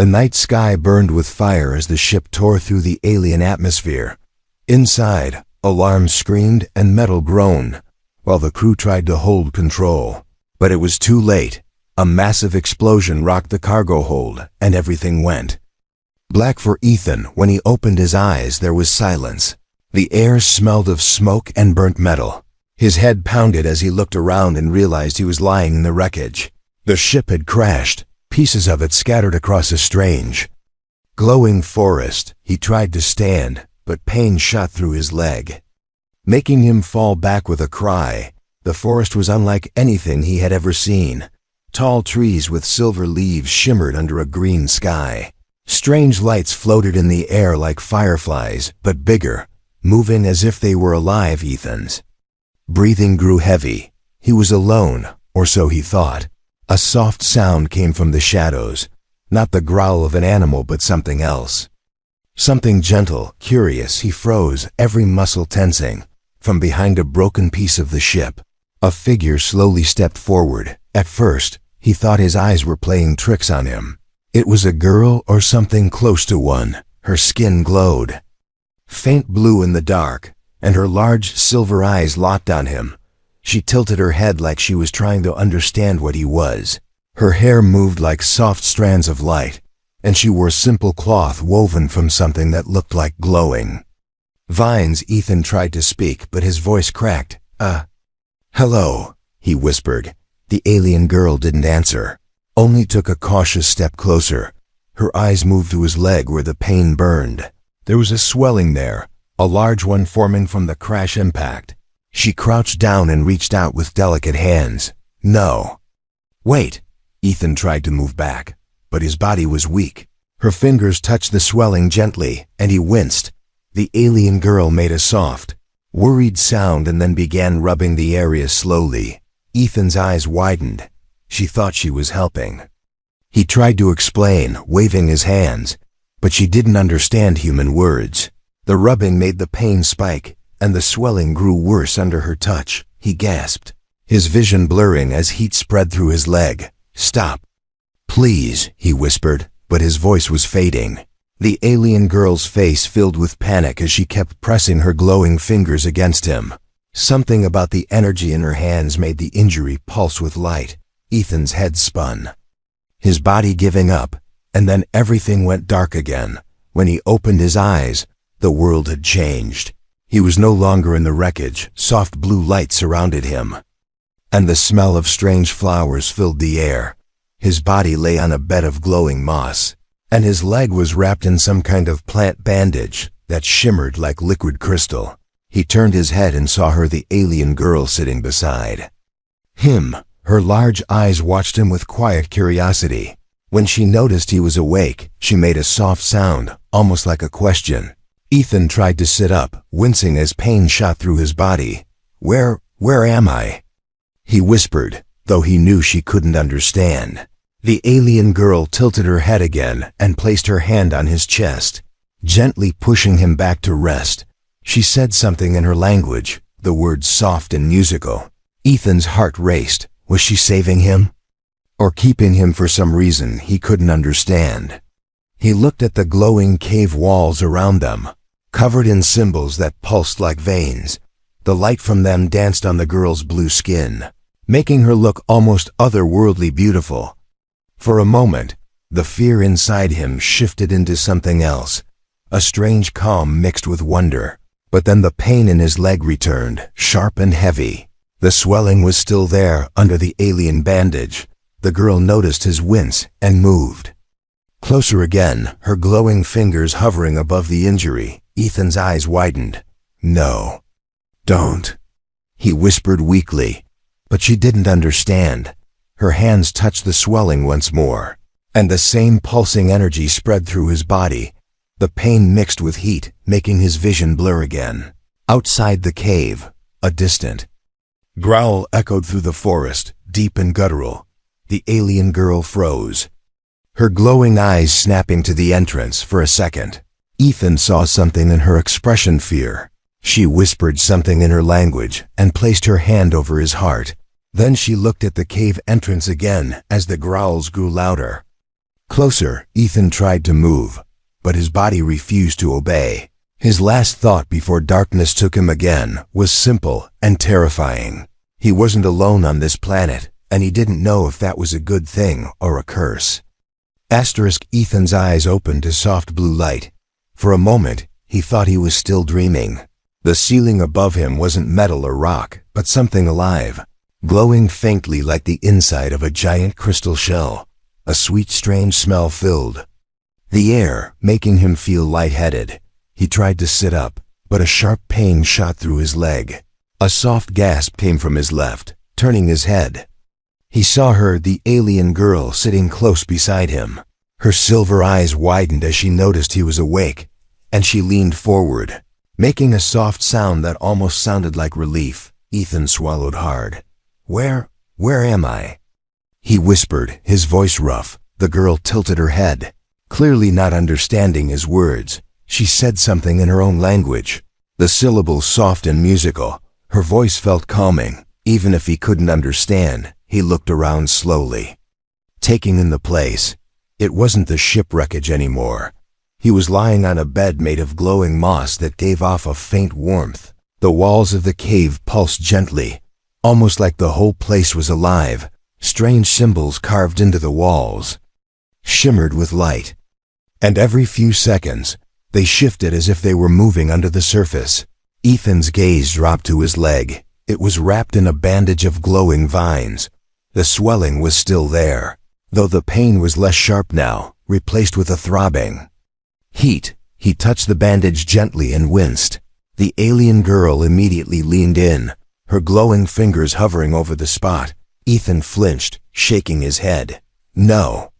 The night sky burned with fire as the ship tore through the alien atmosphere. Inside, alarms screamed and metal groaned, while the crew tried to hold control. But it was too late. A massive explosion rocked the cargo hold, and everything went black for Ethan. When he opened his eyes, there was silence. The air smelled of smoke and burnt metal. His head pounded as he looked around and realized he was lying in the wreckage. The ship had crashed, pieces of it scattered across a strange, glowing forest. He tried to stand, but pain shot through his leg, making him fall back with a cry. The forest was unlike anything he had ever seen. Tall trees with silver leaves shimmered under a green sky. Strange lights floated in the air like fireflies, but bigger, moving as if they were alive. Ethan's breathing grew heavy. He was alone, or so he thought. A soft sound came from the shadows, not the growl of an animal but something else. Something gentle, curious. He froze, every muscle tensing. From behind a broken piece of the ship, a figure slowly stepped forward. At first, he thought his eyes were playing tricks on him. It was a girl or something close to one. Her skin glowed faint blue in the dark, and her large silver eyes locked on him. She tilted her head like she was trying to understand what he was. Her hair moved like soft strands of light, and she wore simple cloth woven from something that looked like glowing vines. Ethan tried to speak, but his voice cracked. Hello, he whispered. The alien girl didn't answer, only took a cautious step closer. Her eyes moved to his leg where the pain burned. There was a swelling there, a large one forming from the crash impact. She crouched down and reached out with delicate hands. No. Wait. Ethan tried to move back, but his body was weak. Her fingers touched the swelling gently, and he winced. The alien girl made a soft, worried sound and then began rubbing the area slowly. Ethan's eyes widened. She thought she was helping. He tried to explain, waving his hands, but she didn't understand human words. The rubbing made the pain spike, and the swelling grew worse under her touch. He gasped, his vision blurring as heat spread through his leg. Stop. Please, he whispered, but his voice was fading. The alien girl's face filled with panic as she kept pressing her glowing fingers against him. Something about the energy in her hands made the injury pulse with light. Ethan's head spun, his body giving up, and then everything went dark again. When he opened his eyes, the world had changed. He was no longer in the wreckage. Soft blue light surrounded him, and the smell of strange flowers filled the air. His body lay on a bed of glowing moss, and his leg was wrapped in some kind of plant bandage that shimmered like liquid crystal. He turned his head and saw her, the alien girl, sitting beside him. Her large eyes watched him with quiet curiosity. When she noticed he was awake, she made a soft sound, almost like a question. Ethan tried to sit up, wincing as pain shot through his body. Where am I?" he whispered, though he knew she couldn't understand. The alien girl tilted her head again and placed her hand on his chest, gently pushing him back to rest. She said something in her language, the words soft and musical. Ethan's heart raced. Was she saving him? Or keeping him for some reason he couldn't understand? He looked at the glowing cave walls around them, covered in symbols that pulsed like veins. The light from them danced on the girl's blue skin, making her look almost otherworldly beautiful. For a moment, the fear inside him shifted into something else, a strange calm mixed with wonder. But then the pain in his leg returned, sharp and heavy. The swelling was still there under the alien bandage. The girl noticed his wince and moved closer again, her glowing fingers hovering above the injury. Ethan's eyes widened. "No. Don't," he whispered weakly. But she didn't understand. Her hands touched the swelling once more, and the same pulsing energy spread through his body. The pain mixed with heat, making his vision blur again. Outside the cave, a distant growl echoed through the forest, deep and guttural. The alien girl froze, her glowing eyes snapping to the entrance. For a second, Ethan saw something in her expression: fear. She whispered something in her language and placed her hand over his heart. Then she looked at the cave entrance again as the growls grew louder. Closer, Ethan tried to move, but his body refused to obey. His last thought before darkness took him again was simple and terrifying. He wasn't alone on this planet, and he didn't know if that was a good thing or a curse. Ethan's eyes opened to soft blue light. For a moment, he thought he was still dreaming. The ceiling above him wasn't metal or rock, but something alive, glowing faintly like the inside of a giant crystal shell. A sweet, strange smell filled the air, making him feel lightheaded. He tried to sit up, but a sharp pain shot through his leg. A soft gasp came from his left, turning his head. He saw her, the alien girl, sitting close beside him. Her silver eyes widened as she noticed he was awake, and she leaned forward, making a soft sound that almost sounded like relief. Ethan swallowed hard. Where am I?" he whispered, his voice rough. The girl tilted her head, clearly not understanding his words. She said something in her own language, the syllables soft and musical. Her voice felt calming. Even if he couldn't understand, he looked around slowly, taking in the place. It wasn't the ship wreckage anymore. He was lying on a bed made of glowing moss that gave off a faint warmth. The walls of the cave pulsed gently, almost like the whole place was alive. Strange symbols carved into the walls shimmered with light, and every few seconds, they shifted as if they were moving under the surface. Ethan's gaze dropped to his leg. It was wrapped in a bandage of glowing vines. The swelling was still there, though the pain was less sharp now, replaced with a throbbing heat. He touched the bandage gently and winced. The alien girl immediately leaned in, her glowing fingers hovering over the spot. Ethan flinched, shaking his head. "No.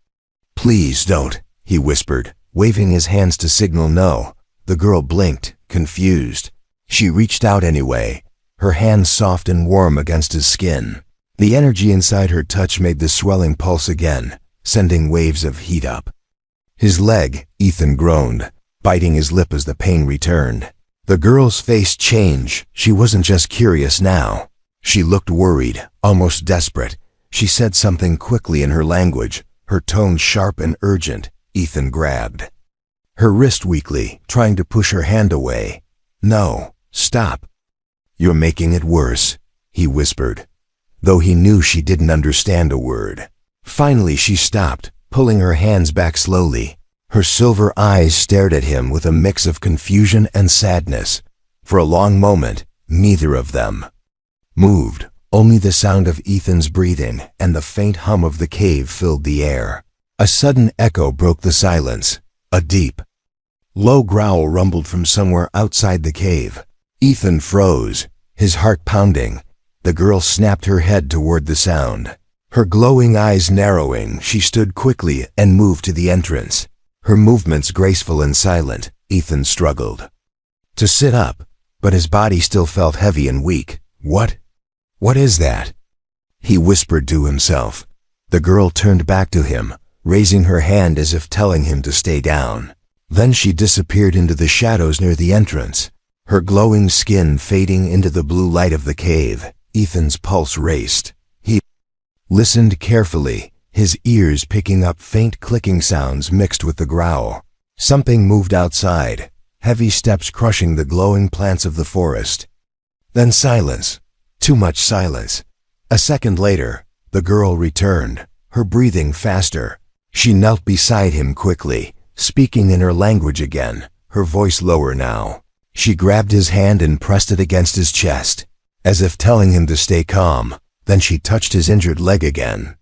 Please don't," he whispered, waving his hands to signal no. The girl blinked, confused. She reached out anyway, her hands soft and warm against his skin. The energy inside her touch made the swelling pulse again, sending waves of heat up his leg. Ethan groaned, biting his lip as the pain returned. The girl's face changed. She wasn't just curious now. She looked worried, almost desperate. She said something quickly in her language, her tone sharp and urgent. Ethan grabbed her wrist weakly, trying to push her hand away. "No, stop. You're making it worse," he whispered, though he knew she didn't understand a word. Finally she stopped, pulling her hands back slowly. Her silver eyes stared at him with a mix of confusion and sadness. For a long moment, neither of them moved. Only the sound of Ethan's breathing and the faint hum of the cave filled the air. A sudden echo broke the silence. A deep, low growl rumbled from somewhere outside the cave. Ethan froze, his heart pounding. The girl snapped her head toward the sound. Her glowing eyes narrowing, she stood quickly and moved to the entrance. Her movements graceful and silent. Ethan struggled to sit up, but his body still felt heavy and weak. What is that?" he whispered to himself. The girl turned back to him, raising her hand as if telling him to stay down. Then she disappeared into the shadows near the entrance, her glowing skin fading into the blue light of the cave. Ethan's pulse raced. He listened carefully, his ears picking up faint clicking sounds mixed with the growl. Something moved outside, heavy steps crushing the glowing plants of the forest. Then silence. Too much silence. A second later, the girl returned, her breathing faster. She knelt beside him quickly, speaking in her language again, her voice lower now. She grabbed his hand and pressed it against his chest, as if telling him to stay calm. Then she touched his injured leg again,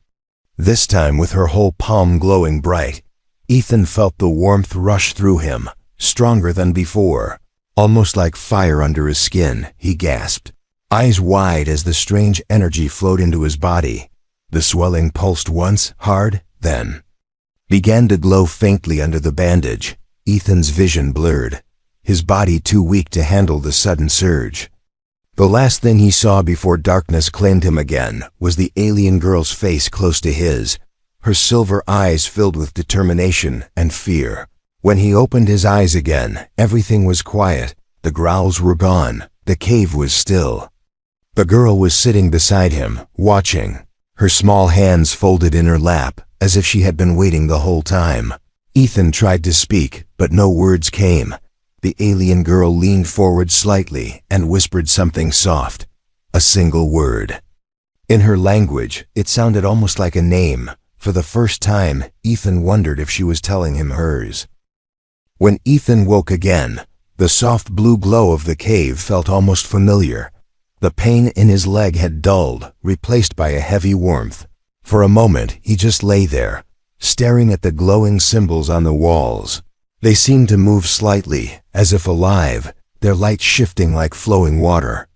this time with her whole palm glowing bright. Ethan felt the warmth rush through him, stronger than before, almost like fire under his skin. He gasped, eyes wide as the strange energy flowed into his body. The swelling pulsed once, hard, then began to glow faintly under the bandage. Ethan's vision blurred, his body too weak to handle the sudden surge. The last thing he saw before darkness claimed him again was the alien girl's face close to his, her silver eyes filled with determination and fear. When he opened his eyes again, everything was quiet. The growls were gone. The cave was still. The girl was sitting beside him, watching, her small hands folded in her lap, as if she had been waiting the whole time. Ethan tried to speak, but no words came. The alien girl leaned forward slightly and whispered something soft. A single word. In her language, it sounded almost like a name. For the first time, Ethan wondered if she was telling him hers. When Ethan woke again, the soft blue glow of the cave felt almost familiar. The pain in his leg had dulled, replaced by a heavy warmth. For a moment, he just lay there, staring at the glowing symbols on the walls. They seemed to move slightly, as if alive, their light shifting like flowing water.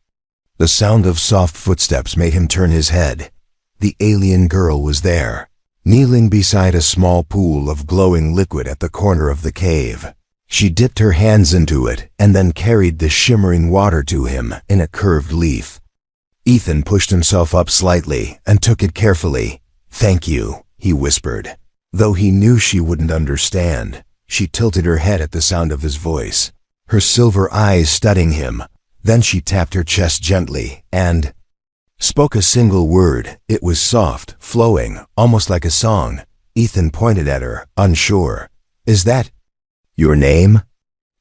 The sound of soft footsteps made him turn his head. The alien girl was there, kneeling beside a small pool of glowing liquid at the corner of the cave. She dipped her hands into it and then carried the shimmering water to him in a curved leaf. Ethan pushed himself up slightly and took it carefully. "Thank you," he whispered. Though he knew she wouldn't understand, she tilted her head at the sound of his voice, her silver eyes studying him. Then she tapped her chest gently and spoke a single word. It was soft, flowing, almost like a song. Ethan pointed at her, unsure. "Is that your name?"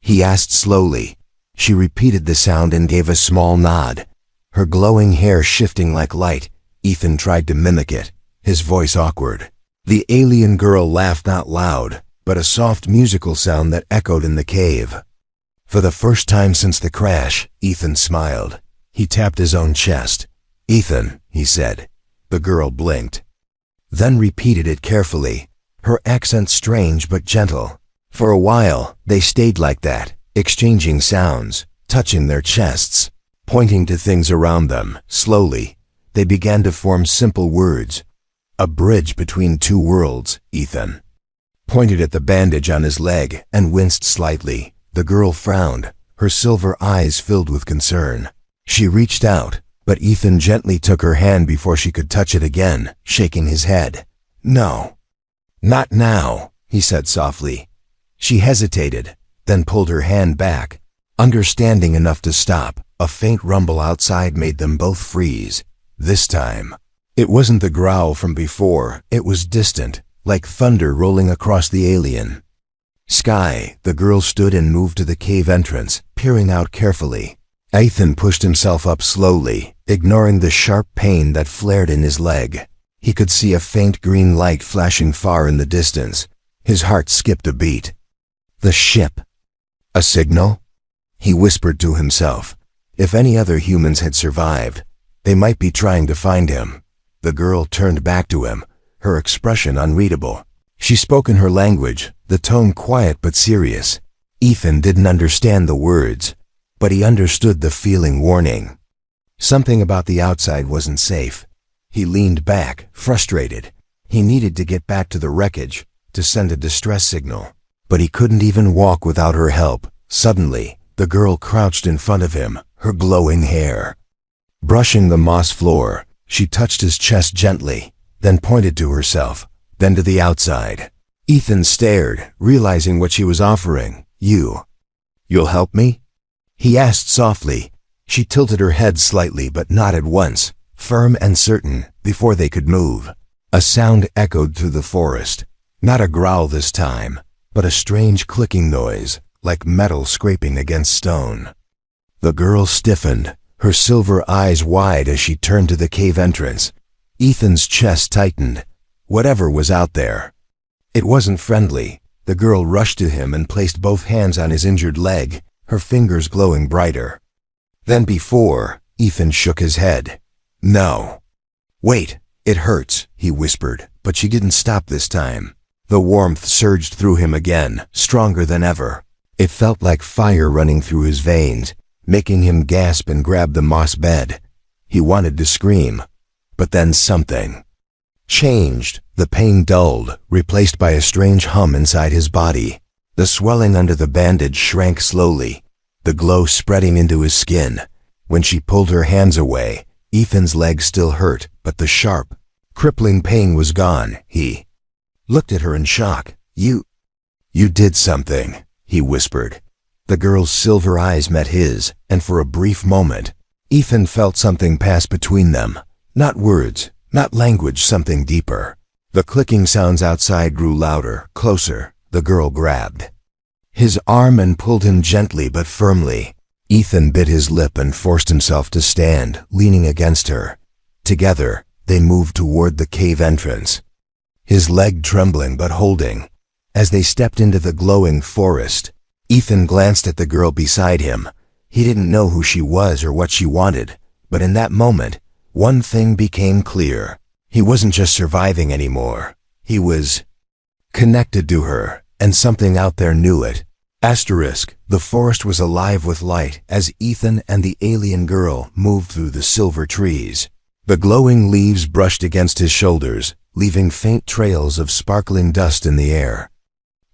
he asked slowly. She repeated the sound and gave a small nod, her glowing hair shifting like light. Ethan tried to mimic it, his voice awkward. The alien girl laughed not loud, but a soft musical sound that echoed in the cave. For the first time since the crash, Ethan smiled. He tapped his own chest. "Ethan," he said. The girl blinked, then repeated it carefully, her accent strange but gentle. For a while, they stayed like that, exchanging sounds, touching their chests, pointing to things around them. Slowly, they began to form simple words. "A bridge between two worlds," Ethan pointed at the bandage on his leg and winced slightly. The girl frowned, her silver eyes filled with concern. She reached out, but Ethan gently took her hand before she could touch it again, shaking his head. "No, not now," he said softly. She hesitated, then pulled her hand back, understanding enough to stop. A faint rumble outside made them both freeze. This time, it wasn't the growl from before, it was distant, like thunder rolling across the alien sky. The girl stood and moved to the cave entrance, peering out carefully. Ethan pushed himself up slowly, ignoring the sharp pain that flared in his leg. He could see a faint green light flashing far in the distance. His heart skipped a beat. The ship. A signal? He whispered to himself. If any other humans had survived, they might be trying to find him. The girl turned back to him, her expression unreadable. She spoke in her language, the tone quiet but serious. Ethan didn't understand the words, but he understood the feeling warning. Something about the outside wasn't safe. He leaned back, frustrated. He needed to get back to the wreckage, to send a distress signal. But he couldn't even walk without her help. Suddenly, the girl crouched in front of him, her glowing hair brushing the moss floor. She touched his chest gently, then pointed to herself, then to the outside. Ethan stared, realizing what she was offering. You'll help me?" he asked softly. She tilted her head slightly but nodded once, firm and certain, before they could move. A sound echoed through the forest. Not a growl this time, but a strange clicking noise, like metal scraping against stone. The girl stiffened, her silver eyes wide as she turned to the cave entrance. Ethan's chest tightened. Whatever was out there, it wasn't friendly. The girl rushed to him and placed both hands on his injured leg, her fingers glowing brighter than before. Ethan shook his head. "No. Wait, it hurts," he whispered, but she didn't stop this time. The warmth surged through him again, stronger than ever. It felt like fire running through his veins, making him gasp and grab the moss bed. He wanted to scream, but then something changed. The pain dulled, replaced by a strange hum inside his body. The swelling under the bandage shrank slowly, the glow spreading into his skin. When she pulled her hands away, Ethan's leg still hurt, but the sharp, crippling pain was gone. He looked at her in shock. You did something," he whispered. The girl's silver eyes met his, and for a brief moment, Ethan felt something pass between them. Not words, not language, something deeper. The clicking sounds outside grew louder, closer. The girl grabbed his arm and pulled him gently but firmly. Ethan bit his lip and forced himself to stand, leaning against her. Together, they moved toward the cave entrance, his leg trembling but holding. As they stepped into the glowing forest, Ethan glanced at the girl beside him. He didn't know who she was or what she wanted, but in that moment, one thing became clear. He wasn't just surviving anymore. He was connected to her, and something out there knew it. The forest was alive with light as Ethan and the alien girl moved through the silver trees. The glowing leaves brushed against his shoulders, leaving faint trails of sparkling dust in the air.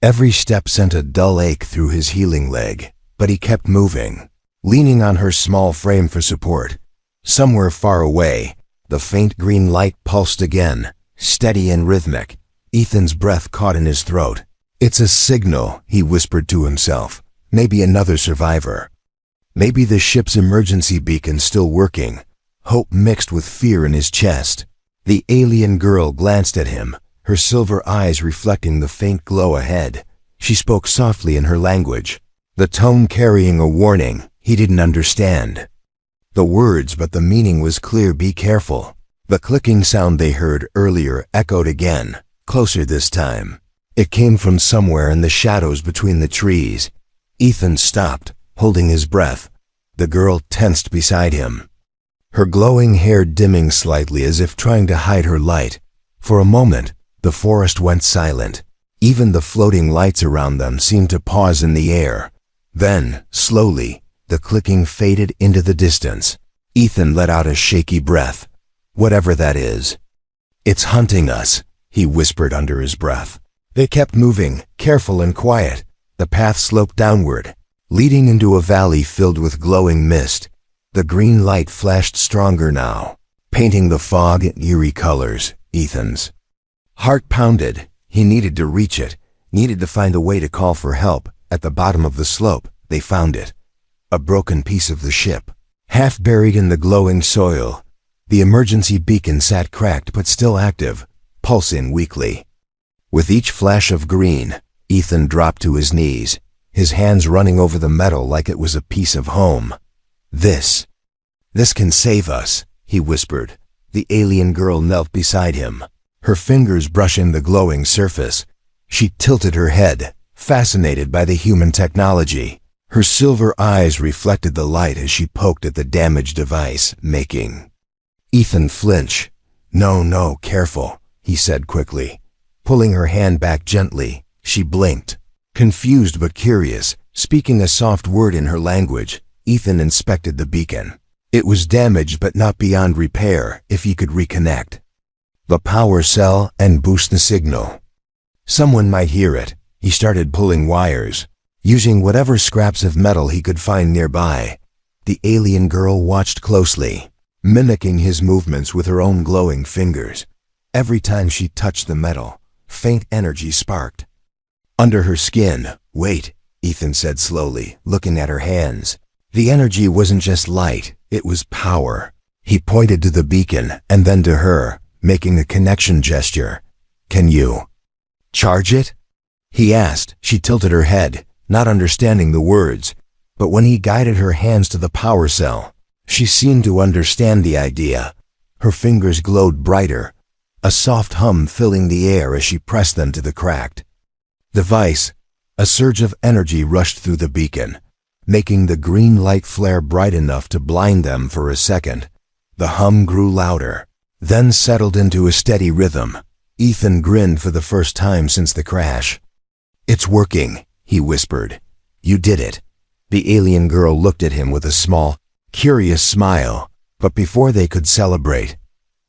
Every step sent a dull ache through his healing leg, but he kept moving, leaning on her small frame for support. Somewhere far away, the faint green light pulsed again, steady and rhythmic. Ethan's breath caught in his throat. "It's a signal," he whispered to himself. "Maybe another survivor. Maybe the ship's emergency beacon's still working." Hope mixed with fear in his chest. The alien girl glanced at him, her silver eyes reflecting the faint glow ahead. She spoke softly in her language, the tone carrying a warning he didn't understand the words, but the meaning was clear. "Be careful." The clicking sound they heard earlier echoed again, closer this time. It came from somewhere in the shadows between the trees. Ethan stopped, holding his breath. The girl tensed beside him, her glowing hair dimming slightly as if trying to hide her light. For a moment, the forest went silent. Even the floating lights around them seemed to pause in the air. Then, slowly, the clicking faded into the distance. Ethan let out a shaky breath. "Whatever that is, it's hunting us," he whispered under his breath. They kept moving, careful and quiet. The path sloped downward, leading into a valley filled with glowing mist. The green light flashed stronger now, painting the fog in eerie colors. Ethan's heart pounded. He needed to reach it, needed to find a way to call for help. At the bottom of the slope, they found it. A broken piece of the ship, half buried in the glowing soil. The emergency beacon sat cracked but still active, pulsing weakly. With each flash of green, Ethan dropped to his knees, his hands running over the metal like it was a piece of home. This can save us," he whispered. The alien girl knelt beside him, her fingers brushing the glowing surface. She tilted her head, fascinated by the human technology. Her silver eyes reflected the light as she poked at the damaged device, making Ethan flinch. No, careful," he said quickly. Pulling her hand back gently, she blinked, confused but curious. Speaking a soft word in her language, Ethan inspected the beacon. It was damaged but not beyond repair if he could reconnect the power cell and boost the signal. Someone might hear it. He started pulling wires, using whatever scraps of metal he could find nearby. The alien girl watched closely, mimicking his movements with her own glowing fingers. Every time she touched the metal, faint energy sparked under her skin. "Wait," Ethan said slowly, looking at her hands. The energy wasn't just light, it was power. He pointed to the beacon and then to her, making a connection gesture. "Can you charge it?" he asked. She tilted her head, not understanding the words, but when he guided her hands to the power cell, she seemed to understand the idea. Her fingers glowed brighter, a soft hum filling the air as she pressed them to the cracked device. A surge of energy rushed through the beacon, making the green light flare bright enough to blind them for a second. The hum grew louder, then settled into a steady rhythm. Ethan grinned for the first time since the crash. "It's working," he whispered. "You did it." The alien girl looked at him with a small, curious smile, but before they could celebrate,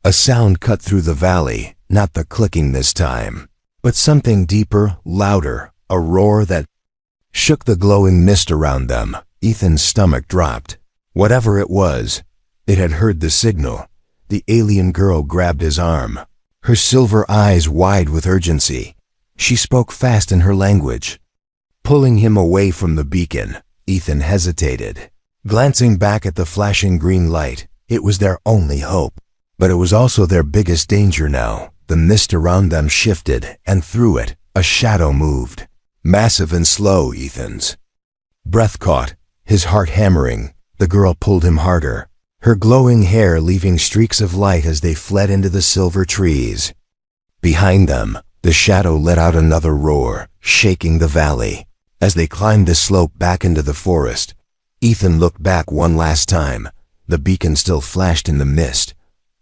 a sound cut through the valley, not the clicking this time, but something deeper, louder, a roar that shook the glowing mist around them. Ethan's stomach dropped. Whatever it was, it had heard the signal. The alien girl grabbed his arm, her silver eyes wide with urgency. She spoke fast in her language, pulling him away from the beacon. Ethan hesitated, glancing back at the flashing green light. It was their only hope, but it was also their biggest danger now. The mist around them shifted, and through it, a shadow moved. Massive and slow, Ethan's breath caught, his heart hammering. The girl pulled him harder, her glowing hair leaving streaks of light as they fled into the silver trees. Behind them, the shadow let out another roar, shaking the valley. As they climbed the slope back into the forest, Ethan looked back one last time. The beacon still flashed in the mist.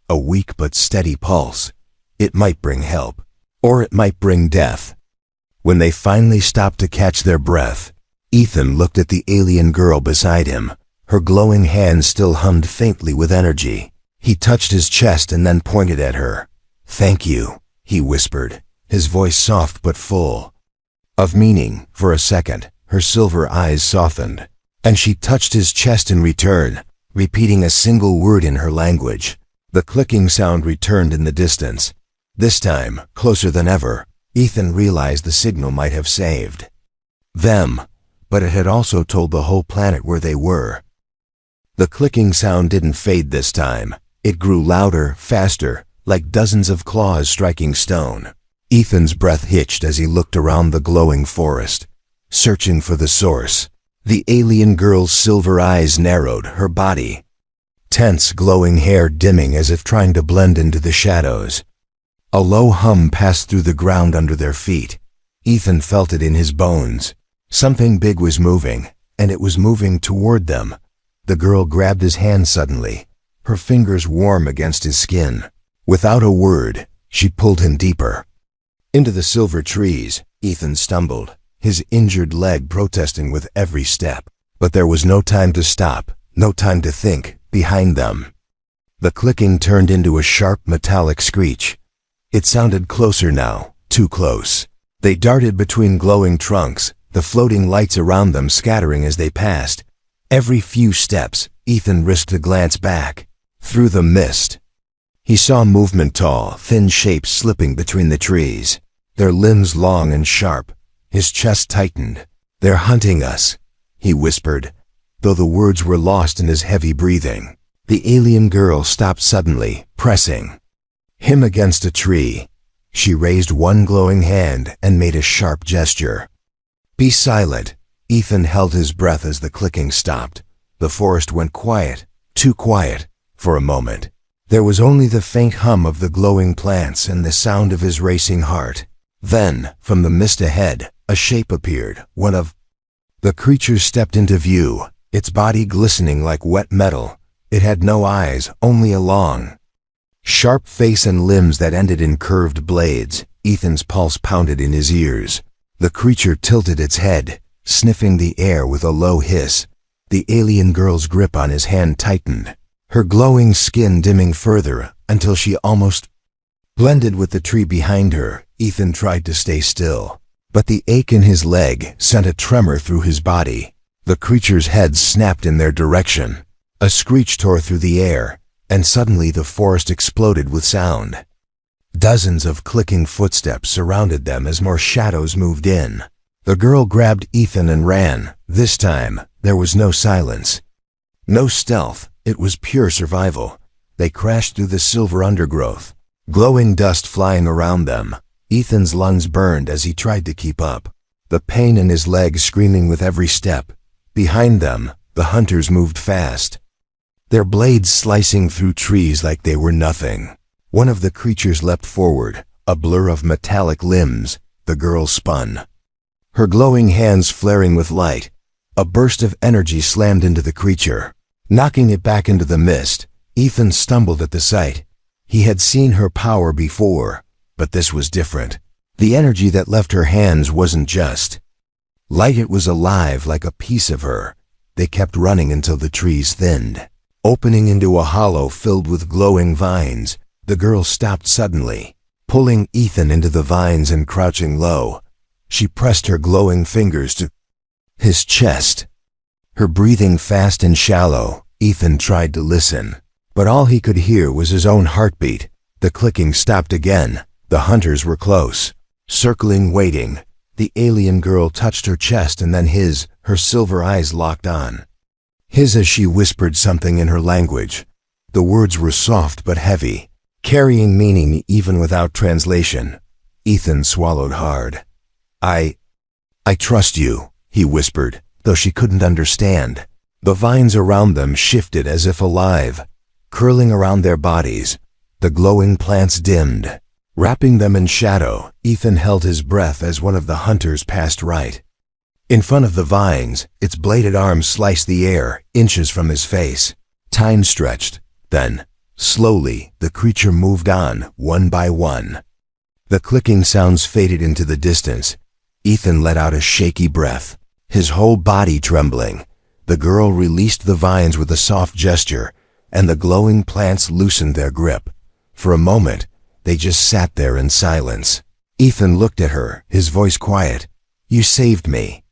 A weak but steady pulse. It might bring help, or it might bring death. When they finally stopped to catch their breath, Ethan looked at the alien girl beside him. Her glowing hand still hummed faintly with energy. He touched his chest and then pointed at her. "Thank you," he whispered, his voice soft but full of meaning. For a second, her silver eyes softened, and she touched his chest in return, repeating a single word in her language. The clicking sound returned in the distance. This time, closer than ever, Ethan realized the signal might have saved them, but it had also told the whole planet where they were. The clicking sound didn't fade this time. It grew louder, faster, like dozens of claws striking stone. Ethan's breath hitched as he looked around the glowing forest, searching for the source. The alien girl's silver eyes narrowed, her body tense, glowing hair dimming as if trying to blend into the shadows. A low hum passed through the ground under their feet. Ethan felt it in his bones. Something big was moving, and it was moving toward them. The girl grabbed his hand suddenly, her fingers warm against his skin. Without a word, she pulled him deeper into the silver trees. Ethan stumbled, his injured leg protesting with every step. But there was no time to stop, no time to think. Behind them, the clicking turned into a sharp metallic screech. It sounded closer now, too close. They darted between glowing trunks, the floating lights around them scattering as they passed. Every few steps, Ethan risked a glance back. Through the mist, he saw movement, tall, thin shapes slipping between the trees, their limbs long and sharp. His chest tightened. "They're hunting us," he whispered, though the words were lost in his heavy breathing. The alien girl stopped suddenly, pressing him against a tree. She raised one glowing hand and made a sharp gesture. "Be silent." Ethan held his breath as the clicking stopped. The forest went quiet, too quiet. For a moment, there was only the faint hum of the glowing plants and the sound of his racing heart. Then, from the mist ahead, a shape appeared. One of the creatures stepped into view, its body glistening like wet metal. It had no eyes, only a long, sharp face and limbs that ended in curved blades. Ethan's pulse pounded in his ears. The creature tilted its head, sniffing the air with a low hiss. The alien girl's grip on his hand tightened, her glowing skin dimming further until she almost blended with the tree behind her. Ethan tried to stay still, but the ache in his leg sent a tremor through his body. The creature's head snapped in their direction. A screech tore through the air, and suddenly the forest exploded with sound. Dozens of clicking footsteps surrounded them as more shadows moved in. The girl grabbed Ethan and ran. This time, there was no silence, no stealth. It was pure survival. They crashed through the silver undergrowth, glowing dust flying around them. Ethan's lungs burned as he tried to keep up, the pain in his legs screaming with every step. Behind them, the hunters moved fast, their blades slicing through trees like they were nothing. One of the creatures leapt forward, a blur of metallic limbs. The girl spun, her glowing hands flaring with light. A burst of energy slammed into the creature, knocking it back into the mist. Ethan stumbled at the sight. He had seen her power before, but this was different. The energy that left her hands wasn't just light, it was alive, like a piece of her. They kept running until the trees thinned, opening into a hollow filled with glowing vines. The girl stopped suddenly, pulling Ethan into the vines and crouching low. She pressed her glowing fingers to his chest, her breathing fast and shallow. Ethan tried to listen, but all he could hear was his own heartbeat. The clicking stopped again. The hunters were close, circling, waiting. The alien girl touched her chest and then his, her silver eyes locked on his as she whispered something in her language. The words were soft but heavy. carrying meaning even without translation. Ethan swallowed hard. I trust you," he whispered, though she couldn't understand. The vines around them shifted as if alive, curling around their bodies. The glowing plants dimmed, wrapping them in shadow. Ethan held his breath as one of the hunters passed right. In front of the vines, its bladed arms sliced the air, inches from his face. Time stretched. Then, slowly, the creature moved on, one by one. The clicking sounds faded into the distance. Ethan let out a shaky breath, his whole body trembling. The girl released the vines with a soft gesture, and the glowing plants loosened their grip. For a moment, they just sat there in silence. Ethan looked at her, his voice quiet. "You saved me."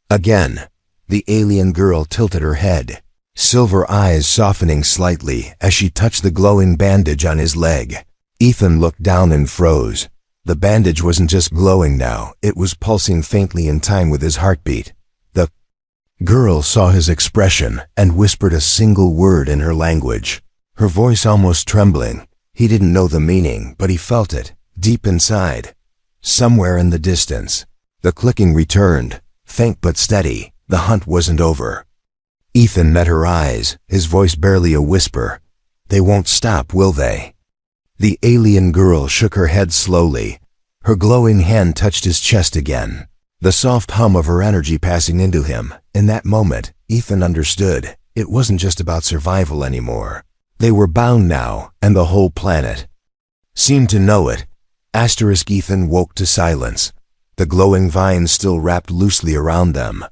Again, the alien girl tilted her head, silver eyes softening slightly as she touched the glowing bandage on his leg. Ethan looked down and froze. The bandage wasn't just glowing now, it was pulsing faintly in time with his heartbeat. The girl saw his expression and whispered a single word in her language, her voice almost trembling. He didn't know the meaning, but he felt it, deep inside. Somewhere in the distance, the clicking returned, faint but steady. The hunt wasn't over. Ethan met her eyes, his voice barely a whisper. "They won't stop, will they?" The alien girl shook her head slowly. Her glowing hand touched his chest again, the soft hum of her energy passing into him. In that moment, Ethan understood. It wasn't just about survival anymore. They were bound now, and the whole planet seemed to know it. Ethan woke to silence, the glowing vines still wrapped loosely around them,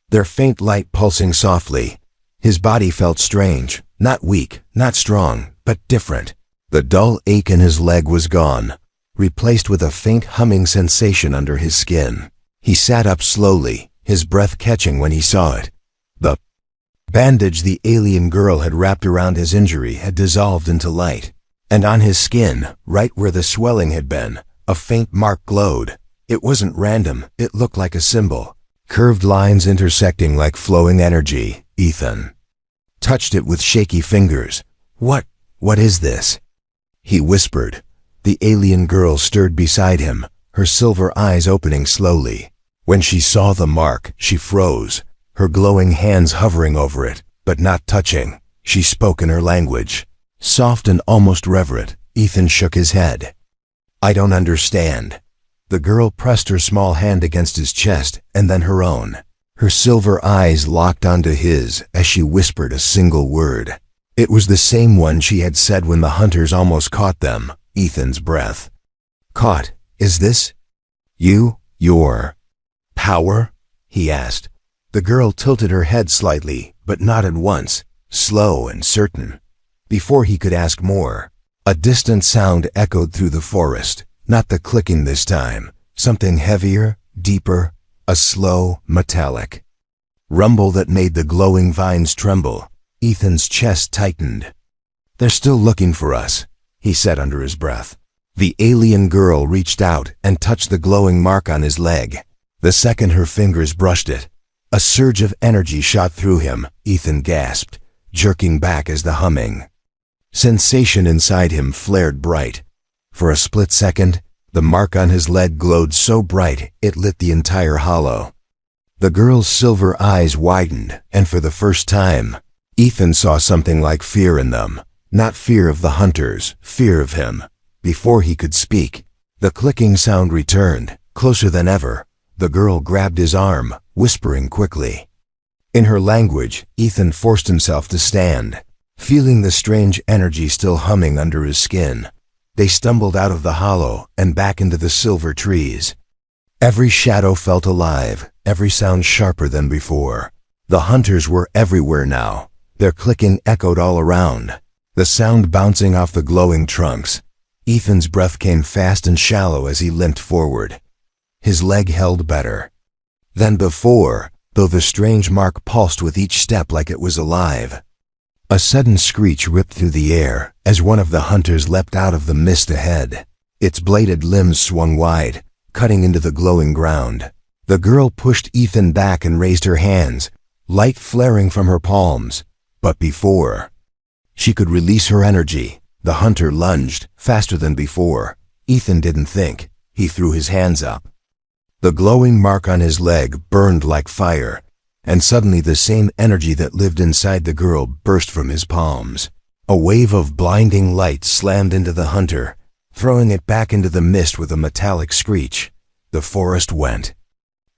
their faint light pulsing softly. His body felt strange, not weak, not strong, but different. The dull ache in his leg was gone, replaced with a faint humming sensation under his skin. He sat up slowly, his breath catching when he saw it. The bandage the alien girl had wrapped around his injury had dissolved into light, and on his skin, right where the swelling had been, a faint mark glowed. It wasn't random, it looked like a symbol, curved lines intersecting like flowing energy. Ethan touched it with shaky fingers. What is this?" he whispered. The alien girl stirred beside him, her silver eyes opening slowly. When she saw the mark, she froze, her glowing hands hovering over it, but not touching. She spoke in her language, soft and almost reverent. Ethan shook his head. "I don't understand." The girl pressed her small hand against his chest, and then her own. Her silver eyes locked onto his as she whispered a single word. It was the same one she had said when the hunters almost caught them. Ethan's breath caught. "Is this your power?" he asked. The girl tilted her head slightly, but nodded once, slow and certain. Before he could ask more, a distant sound echoed through the forest. Not the clicking this time, something heavier, deeper, a slow, metallic rumble that made the glowing vines tremble. Ethan's chest tightened. "They're still looking for us," he said under his breath. The alien girl reached out and touched the glowing mark on his leg. The second her fingers brushed it, a surge of energy shot through him. Ethan gasped, jerking back as the humming sensation inside him flared bright. For a split second, the mark on his leg glowed so bright it lit the entire hollow. The girl's silver eyes widened, and for the first time, Ethan saw something like fear in them. Not fear of the hunters, fear of him. Before he could speak, the clicking sound returned, closer than ever. The girl grabbed his arm, whispering quickly. In her language, Ethan forced himself to stand, feeling the strange energy still humming under his skin. They stumbled out of the hollow and back into the silver trees. Every shadow felt alive, every sound sharper than before. The hunters were everywhere now. Their clicking echoed all around, the sound bouncing off the glowing trunks. Ethan's breath came fast and shallow as he limped forward. His leg held better than before, though the strange mark pulsed with each step like it was alive. A sudden screech ripped through the air as one of the hunters leapt out of the mist ahead. Its bladed limbs swung wide, cutting into the glowing ground. The girl pushed Ethan back and raised her hands, light flaring from her palms. But before she could release her energy, The hunter lunged, faster than before. Ethan didn't think. He threw his hands up. The glowing mark on his leg burned like fire, and suddenly the same energy that lived inside the girl burst from his palms. A wave of blinding light slammed into the hunter, throwing it back into the mist with a metallic screech. The forest went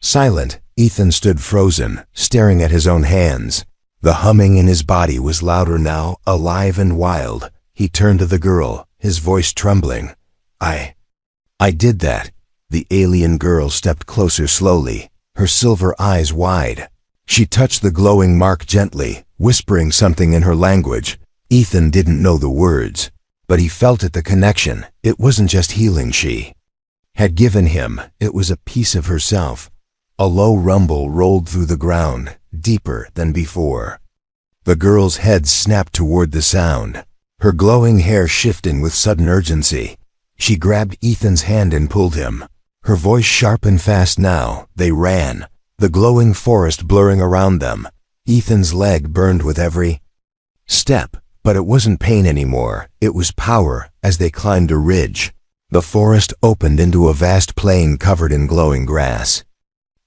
silent. Ethan stood frozen, staring at his own hands. The humming in his body was louder now, alive and wild. He turned to the girl, his voice trembling. I did that." The alien girl stepped closer slowly, her silver eyes wide. She touched the glowing mark gently, whispering something in her language. Ethan didn't know the words, but he felt it, the connection. It wasn't just healing she had given him, it was a piece of herself. A low rumble rolled through the ground, deeper than before. The girl's head snapped toward the sound, her glowing hair shifting with sudden urgency. She grabbed Ethan's hand and pulled him. Her voice sharp and fast now. They ran, the glowing forest blurring around them. Ethan's leg burned with every step, but it wasn't pain anymore. It was power. As they climbed a ridge, the forest opened into a vast plain covered in glowing grass.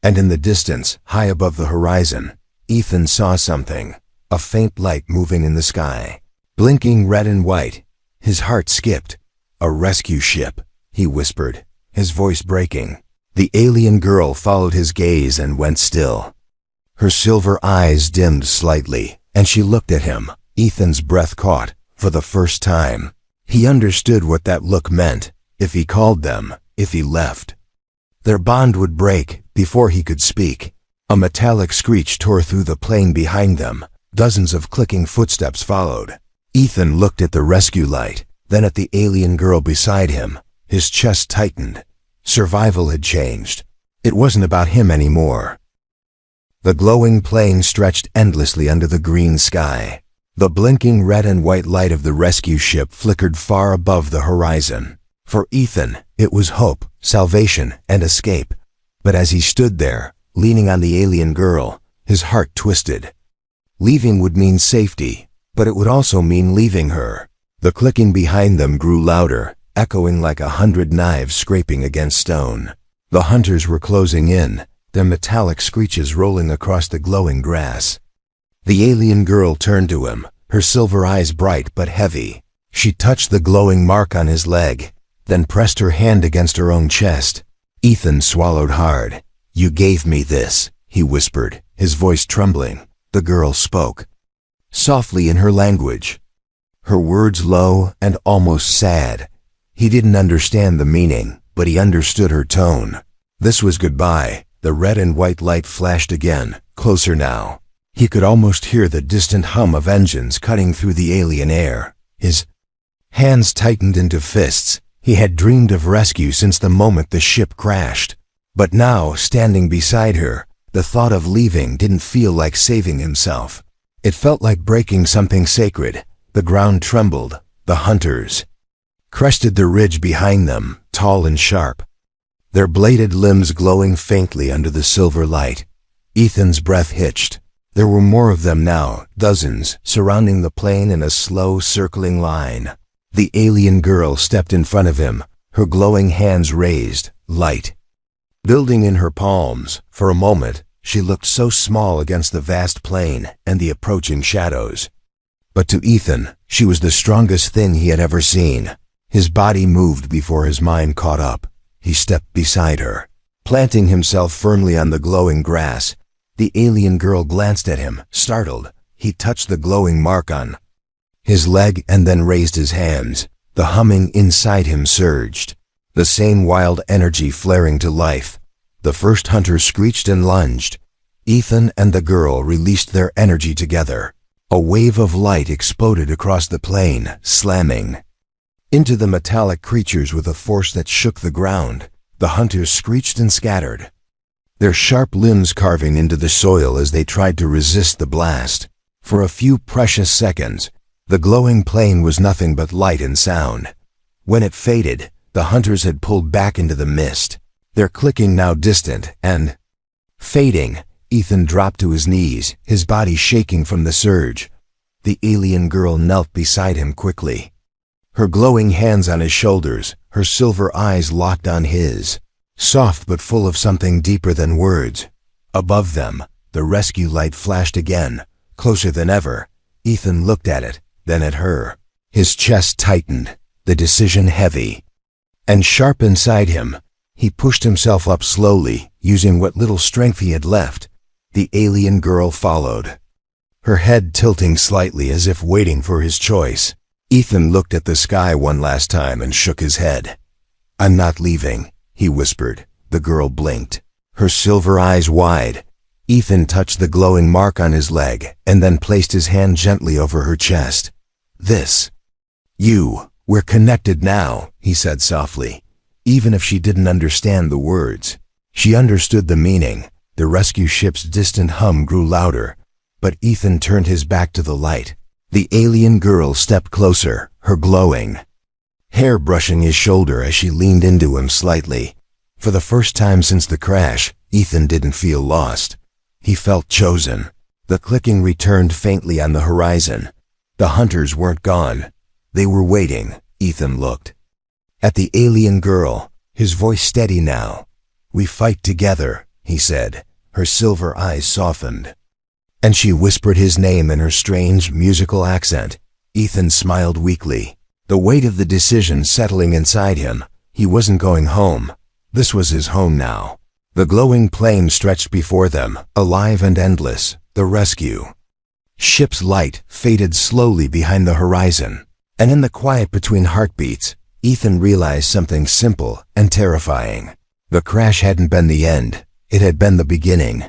And in the distance, high above the horizon, Ethan saw something, a faint light moving in the sky, blinking red and white. His heart skipped. "A rescue ship," he whispered, his voice breaking. The alien girl followed his gaze and went still. Her silver eyes dimmed slightly, and she looked at him. Ethan's breath caught. For the first time, he understood what that look meant. If he called them, if he left, their bond would break. Before he could speak, a metallic screech tore through the plain behind them. Dozens of clicking footsteps followed. Ethan looked at the rescue light, then at the alien girl beside him. His chest tightened. Survival had changed. It wasn't about him anymore. The glowing plain stretched endlessly under the green sky. The blinking red and white light of the rescue ship flickered far above the horizon. For Ethan, it was hope, salvation, and escape. But as he stood there, leaning on the alien girl, his heart twisted. Leaving would mean safety, but it would also mean leaving her. The clicking behind them grew louder, echoing like 100 knives scraping against stone. The hunters were closing in, their metallic screeches rolling across the glowing grass. The alien girl turned to him, her silver eyes bright but heavy. She touched the glowing mark on his leg, then pressed her hand against her own chest. Ethan swallowed hard. "You gave me this," he whispered, his voice trembling. The girl spoke, softly in her language, her words low and almost sad. He didn't understand the meaning, but he understood her tone. This was goodbye. The red and white light flashed again, closer now. He could almost hear the distant hum of engines cutting through the alien air. His hands tightened into fists. He had dreamed of rescue since the moment the ship crashed. But now, standing beside her, the thought of leaving didn't feel like saving himself. It felt like breaking something sacred. The ground trembled. The hunters crested the ridge behind them, tall and sharp, their bladed limbs glowing faintly under the silver light. Ethan's breath hitched. There were more of them now, dozens, surrounding the plain in a slow, circling line. The alien girl stepped in front of him, her glowing hands raised, light building in her palms. For a moment, she looked so small against the vast plain and the approaching shadows. But to Ethan, she was the strongest thing he had ever seen. His body moved before his mind caught up. He stepped beside her, planting himself firmly on the glowing grass. The alien girl glanced at him, startled. He touched the glowing mark on his leg and then raised his hands. The humming inside him surged, the same wild energy flaring to life. The first hunter screeched and lunged. Ethan and the girl released their energy together. A wave of light exploded across the plain, slamming into the metallic creatures with a force that shook the ground. The hunters screeched and scattered, their sharp limbs carving into the soil as they tried to resist the blast. For a few precious seconds, the glowing plain was nothing but light and sound. When it faded, the hunters had pulled back into the mist, their clicking now distant and fading. Ethan dropped to his knees, his body shaking from the surge. The alien girl knelt beside him quickly, her glowing hands on his shoulders, her silver eyes locked on his, soft but full of something deeper than words. Above them, the rescue light flashed again, closer than ever. Ethan looked at it, then at her. His chest tightened, the decision heavy. And sharp inside him, he pushed himself up slowly, using what little strength he had left. The alien girl followed, her head tilting slightly as if waiting for his choice. Ethan looked at the sky one last time and shook his head. "I'm not leaving," he whispered. The girl blinked, her silver eyes wide. Ethan touched the glowing mark on his leg and then placed his hand gently over her chest. We're connected now," he said softly. Even if she didn't understand the words, she understood the meaning. The rescue ship's distant hum grew louder, but Ethan turned his back to the light. The alien girl stepped closer, her glowing hair brushing his shoulder as she leaned into him slightly. For the first time since the crash, Ethan didn't feel lost. He felt chosen. The clicking returned faintly on the horizon. The hunters weren't gone. They were waiting. Ethan looked at the alien girl, his voice steady now. "We fight together," he said. Her silver eyes softened, and she whispered his name in her strange musical accent. Ethan smiled weakly, the weight of the decision settling inside him. He wasn't going home. This was his home now. The glowing plain stretched before them, alive and endless. The rescue ship's light faded slowly behind the horizon. And in the quiet between heartbeats, Ethan realized something simple and terrifying. The crash hadn't been the end. It had been the beginning.